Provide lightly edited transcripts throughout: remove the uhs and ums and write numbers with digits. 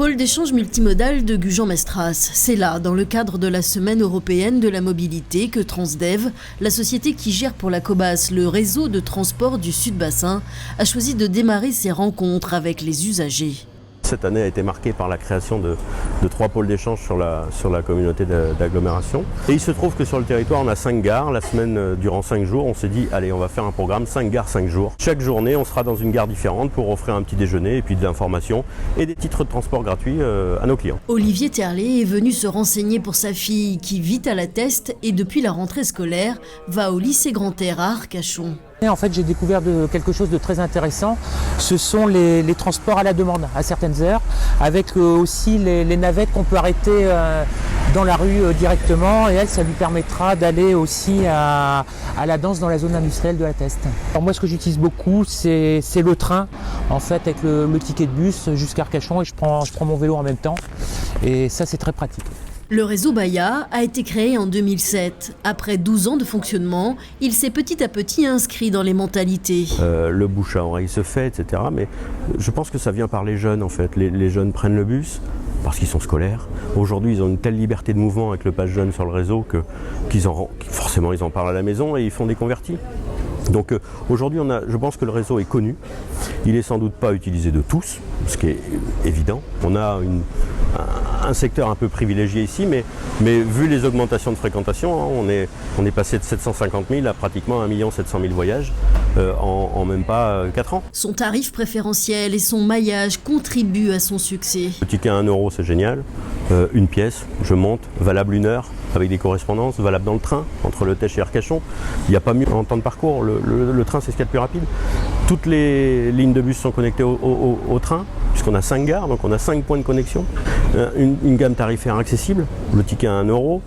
Pôle d'échange multimodal de Gujan-Mestras. C'est là, dans le cadre de la Semaine européenne de la mobilité, que Transdev, la société qui gère pour la Cobas le réseau de transport du Sud-Bassin, a choisi de démarrer ses rencontres avec les usagers. Cette année a été marquée par la création de 3 pôles d'échange sur la communauté d'agglomération. Et il se trouve que sur le territoire, on a 5 gares. La semaine, durant 5 jours, on s'est dit, allez, on va faire un programme 5 gares, 5 jours. Chaque journée, on sera dans une gare différente pour offrir un petit déjeuner et puis de l'information et des titres de transport gratuits à nos clients. Olivier Terlet est venu se renseigner pour sa fille qui vit à La Teste et depuis la rentrée scolaire, va au lycée Grand Air à Arcachon. En fait, j'ai découvert quelque chose de très intéressant. Ce sont les transports à la demande à certaines heures, avec aussi les navettes qu'on peut arrêter dans la rue directement. Et elle, ça lui permettra d'aller aussi à la danse dans la zone industrielle de La Teste. Alors moi, ce que j'utilise beaucoup, c'est le train, en fait, avec le ticket de bus jusqu'à Arcachon, et je prends mon vélo en même temps. Et ça, c'est très pratique. Le réseau Baya a été créé en 2007. Après 12 ans de fonctionnement, il s'est petit à petit inscrit dans les mentalités. Le bouche à oreille se fait, etc. Mais je pense que ça vient par les jeunes, en fait. Les jeunes prennent le bus parce qu'ils sont scolaires. Aujourd'hui, ils ont une telle liberté de mouvement avec le pass jeune sur le réseau qu'ils forcément, ils en parlent à la maison et ils font des convertis. Donc aujourd'hui, je pense que le réseau est connu. Il n'est sans doute pas utilisé de tous, ce qui est évident. On a un secteur un peu privilégié ici, mais vu les augmentations de fréquentation, on est passé de 750 000 à pratiquement 1 700 000 voyages en même pas 4 ans. Son tarif préférentiel et son maillage contribuent à son succès. Le ticket à 1 €, c'est génial. Une pièce, je monte, valable 1 heure, avec des correspondances, valable dans le train, entre Le Teche et Arcachon. Il n'y a pas mieux en temps de parcours, le train c'est ce qu'il y a de plus rapide. Toutes les lignes de bus sont connectées au train, puisqu'on a 5 gares, donc on a 5 points de connexion. Une gamme tarifaire accessible, le ticket à 1 €,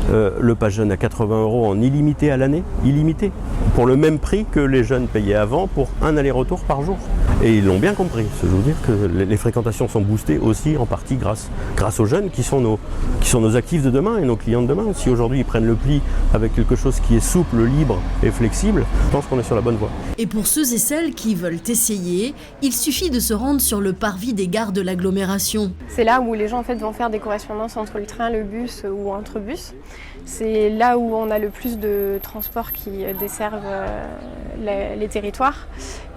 le pass jeune à 80 € en illimité à l'année, illimité, pour le même prix que les jeunes payaient avant pour un aller-retour par jour. Et ils l'ont bien compris, je veux dire que les fréquentations sont boostées aussi en partie grâce aux jeunes qui sont nos actifs de demain et nos clients de demain. Si aujourd'hui ils prennent le pli avec quelque chose qui est souple, libre et flexible, je pense qu'on est sur la bonne voie. Et pour ceux et celles qui veulent essayer, il suffit de se rendre sur le parvis des gares de l'agglomération. C'est là où les gens en fait vont faire des correspondances entre le train, le bus ou entre bus. C'est là où on a le plus de transports qui desservent les territoires.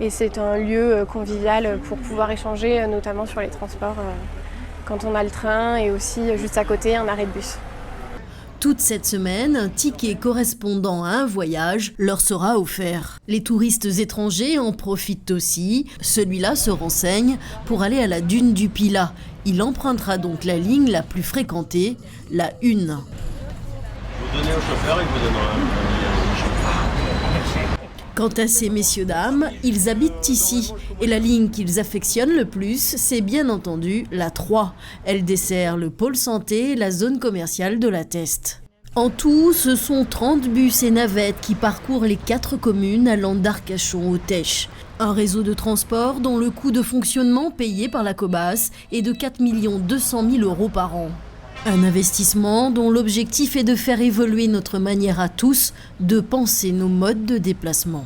Et c'est un lieu convivial pour pouvoir échanger, notamment sur les transports quand on a le train et aussi juste à côté un arrêt de bus. Toute cette semaine, un ticket correspondant à un voyage leur sera offert. Les touristes étrangers en profitent aussi. Celui-là se renseigne pour aller à la dune du Pilat. Il empruntera donc la ligne la plus fréquentée, la 1. Vous donnez au chauffeur, il vous donnera un Quant à ces messieurs-dames, ils habitent ici. Et la ligne qu'ils affectionnent le plus, c'est bien entendu la 3. Elle dessert le pôle santé et la zone commerciale de La Teste. En tout, ce sont 30 bus et navettes qui parcourent les 4 communes allant d'Arcachon au Teche. Un réseau de transport dont le coût de fonctionnement payé par la Cobas est de 4 200 000 € par an. Un investissement dont l'objectif est de faire évoluer notre manière à tous de penser nos modes de déplacement.